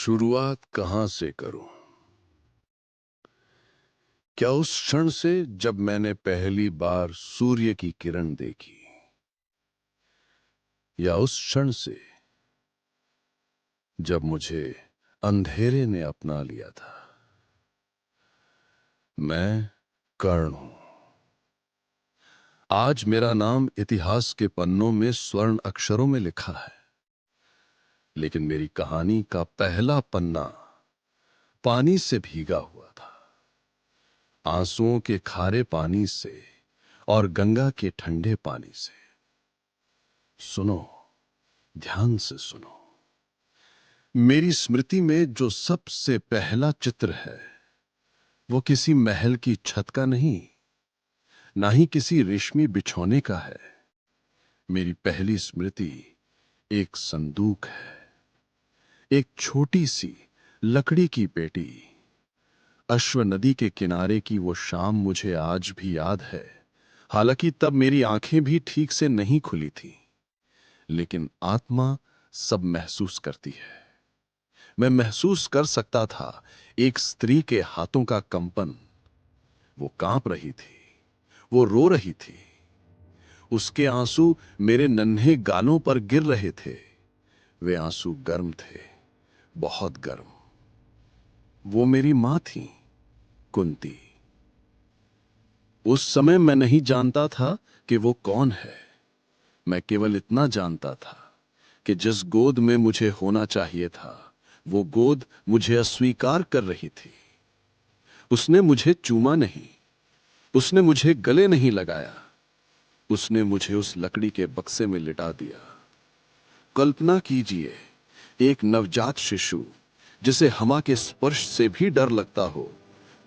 शुरुआत कहाँ से करूं? क्या उस क्षण से जब मैंने पहली बार सूर्य की किरण देखी, या उस क्षण से जब मुझे अंधेरे ने अपना लिया था? मैं कर्ण हूं। आज मेरा नाम इतिहास के पन्नों में स्वर्ण अक्षरों में लिखा है, लेकिन मेरी कहानी का पहला पन्ना पानी से भीगा हुआ था। आंसुओं के खारे पानी से और गंगा के ठंडे पानी से। सुनो, ध्यान से सुनो। मेरी स्मृति में जो सबसे पहला चित्र है, वो किसी महल की छत का नहीं, ना ही किसी रेशमी बिछौने का है। मेरी पहली स्मृति एक संदूक है। एक छोटी सी लकड़ी की पेटी। अश्व नदी के किनारे की वो शाम मुझे आज भी याद है। हालांकि तब मेरी आंखें भी ठीक से नहीं खुली थी, लेकिन आत्मा सब महसूस करती है। मैं महसूस कर सकता था एक स्त्री के हाथों का कंपन। वो कांप रही थी, वो रो रही थी। उसके आंसू मेरे नन्हे गालों पर गिर रहे थे। वे आंसू गर्म थे, बहुत गर्म। वो मेरी मां थी, कुंती। उस समय मैं नहीं जानता था कि वो कौन है। मैं केवल इतना जानता था कि जिस गोद में मुझे होना चाहिए था, वो गोद मुझे अस्वीकार कर रही थी। उसने मुझे चूमा नहीं, उसने मुझे गले नहीं लगाया। उसने मुझे उस लकड़ी के बक्से में लिटा दिया। कल्पना कीजिए, एक नवजात शिशु जिसे हवा के स्पर्श से भी डर लगता हो,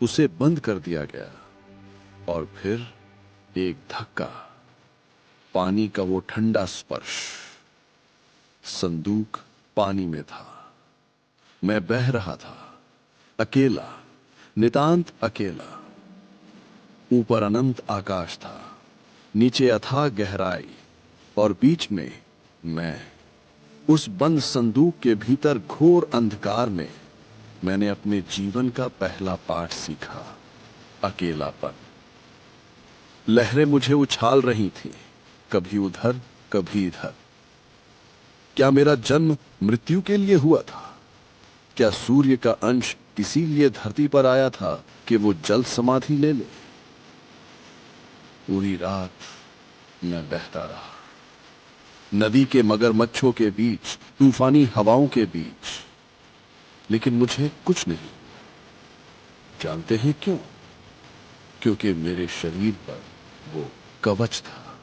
उसे बंद कर दिया गया। और फिर एक धक्का, पानी का वो ठंडा स्पर्श। संदूक पानी में था। मैं बह रहा था, अकेला, नितांत अकेला। ऊपर अनंत आकाश था, नीचे अथाह गहराई, और बीच में मैं। उस बंद संदूक के भीतर घोर अंधकार में मैंने अपने जीवन का पहला पाठ सीखा, अकेलापन। लहरें मुझे उछाल रही थीं, कभी उधर कभी इधर। क्या मेरा जन्म मृत्यु के लिए हुआ था? क्या सूर्य का अंश इसीलिए धरती पर आया था कि वो जल समाधि ले ले? पूरी रात मैं बहता रहा, नदी के मगरमच्छों के बीच, तूफानी हवाओं के बीच, लेकिन मुझे कुछ नहीं। जानते हैं क्यों? क्योंकि मेरे शरीर पर वो कवच था,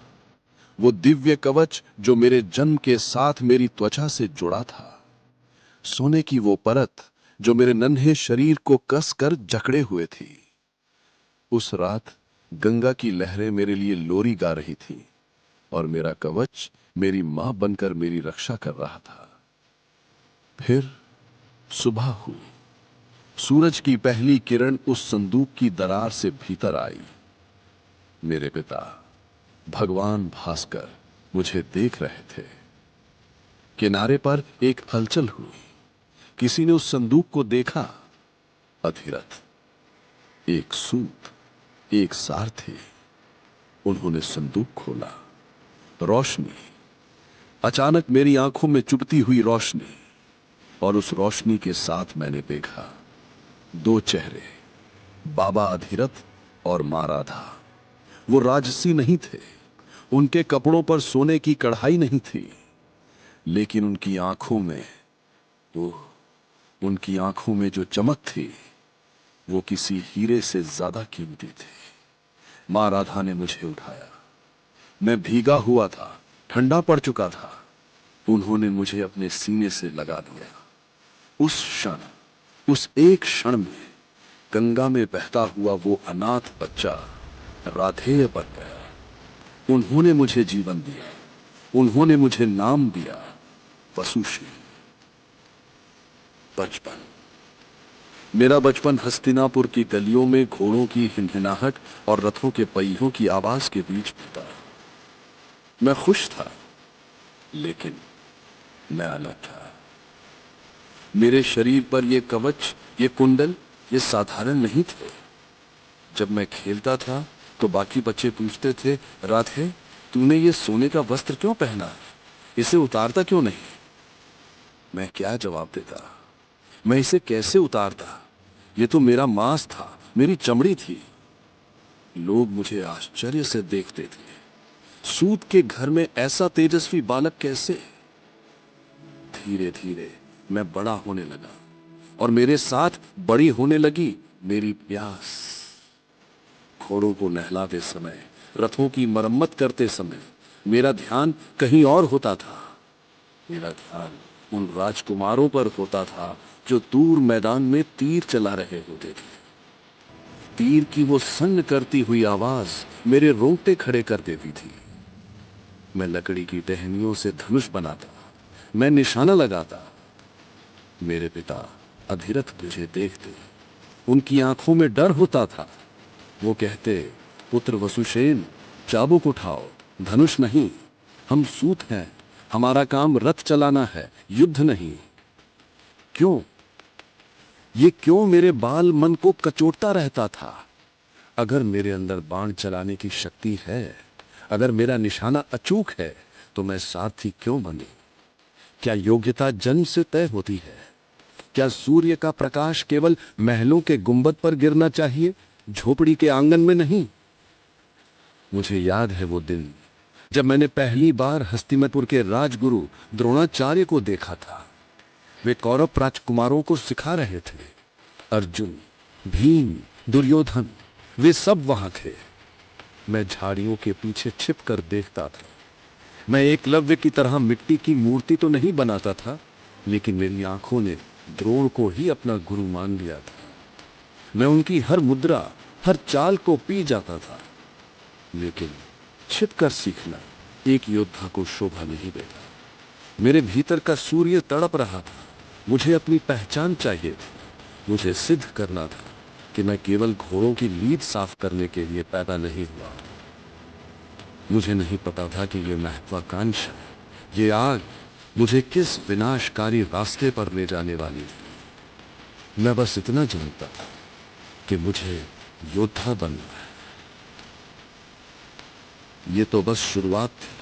वो दिव्य कवच जो मेरे जन्म के साथ मेरी त्वचा से जुड़ा था। सोने की वो परत जो मेरे नन्हे शरीर को कसकर जकड़े हुए थी। उस रात गंगा की लहरें मेरे लिए लोरी गा रही थी, और मेरा कवच मेरी मां बनकर मेरी रक्षा कर रहा था। फिर सुबह हुई। सूरज की पहली किरण उस संदूक की दरार से भीतर आई। मेरे पिता भगवान भास्कर मुझे देख रहे थे। किनारे पर एक हलचल हुई। किसी ने उस संदूक को देखा। अधिरथ, एक सूत, एक सारथी। उन्होंने संदूक खोला। रोशनी, अचानक मेरी आंखों में चुभती हुई रोशनी। और उस रोशनी के साथ मैंने देखा दो चेहरे, बाबा अधिरथ और मां राधा। वो राजसी नहीं थे, उनके कपड़ों पर सोने की कढ़ाई नहीं थी, लेकिन उनकी आंखों में, वो उनकी आंखों में जो चमक थी, वो किसी हीरे से ज्यादा कीमती थी। मां राधा ने मुझे उठाया। मैं भीगा हुआ था, ठंडा पड़ चुका था। उन्होंने मुझे अपने सीने से लगा दिया। उस क्षण, उस एक क्षण में गंगा में बहता हुआ वो अनाथ बच्चा राधेय बन गया। उन्होंने मुझे जीवन दिया, उन्होंने मुझे नाम दिया, वसुश्री। बचपन, मेरा बचपन हस्तिनापुर की गलियों में घोड़ों की हिनहिनाहट और रथों के पहियों की आवाज के बीच बीता। मैं खुश था, लेकिन मैं अलग था। मेरे शरीर पर ये कवच, ये कुंडल, ये साधारण नहीं थे। जब मैं खेलता था तो बाकी बच्चे पूछते थे, राधे तूने ये सोने का वस्त्र क्यों पहना है? इसे उतारता क्यों नहीं? मैं क्या जवाब देता? मैं इसे कैसे उतारता? ये तो मेरा मांस था, मेरी चमड़ी थी। लोग मुझे आश्चर्य से देखते थे। सूत के घर में ऐसा तेजस्वी बालक कैसे? धीरे धीरे मैं बड़ा होने लगा और मेरे साथ बड़ी होने लगी मेरी प्यास। घोड़ों को नहलाते समय, रथों की मरम्मत करते समय मेरा ध्यान कहीं और होता था। मेरा ध्यान उन राजकुमारों पर होता था जो दूर मैदान में तीर चला रहे होते थे। तीर की वो सन्न करती हुई आवाज मेरे रोंगटे खड़े कर देती थी। मैं लकड़ी की टहनियों से धनुष बनाता, मैं निशाना लगाता। मेरे पिता अधीरथ मुझे देखते, उनकी आंखों में डर होता था। वो कहते, पुत्र वसुसेन चाबुक उठाओ, धनुष नहीं। हम सूत हैं, हमारा काम रथ चलाना है, युद्ध नहीं। क्यों? ये क्यों मेरे बाल मन को कचोटता रहता था? अगर मेरे अंदर बाण चलाने की शक्ति है, अगर मेरा निशाना अचूक है, तो मैं सारथी क्यों बनूं? क्या योग्यता जन्म से तय होती है? क्या सूर्य का प्रकाश केवल महलों के गुंबद पर गिरना चाहिए, झोपड़ी के आंगन में नहीं? मुझे याद है वो दिन जब मैंने पहली बार हस्तिनापुर के राजगुरु द्रोणाचार्य को देखा था। वे कौरव राजकुमारों को सिखा रहे थे। अर्जुन, भीम, दुर्योधन, वे सब वहां थे। मैं झाड़ियों के पीछे छिप कर देखता था। मैं एकलव्य की तरह मिट्टी की मूर्ति तो नहीं बनाता था, लेकिन मेरी आंखों ने द्रोण को ही अपना गुरु मान लिया था। मैं उनकी हर मुद्रा, हर चाल को पी जाता था। लेकिन छिपकर सीखना एक योद्धा को शोभा नहीं देता। मेरे भीतर का सूर्य तड़प रहा था। मुझे अपनी पहचान चाहिए थी। मुझे सिद्ध करना था कि मैं केवल घोड़ों की लीद साफ करने के लिए पैदा नहीं हुआ। मुझे नहीं पता था कि ये महत्वाकांक्षा, ये आग मुझे किस विनाशकारी रास्ते पर ले जाने वाली थी। मैं बस इतना जानता था कि मुझे योद्धा बनना है। ये तो बस शुरुआत थी।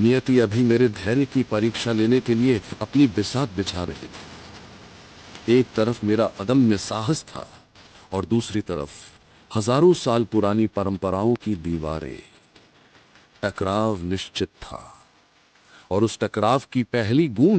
नियति अभी मेरे धैर्य की परीक्षा लेने के लिए अपनी बिसात बिछा रही थी। एक तरफ मेरा अदम्य साहस था और दूसरी तरफ हजारों साल पुरानी परंपराओं की दीवारें। टकराव निश्चित था और उस टकराव की पहली गूंज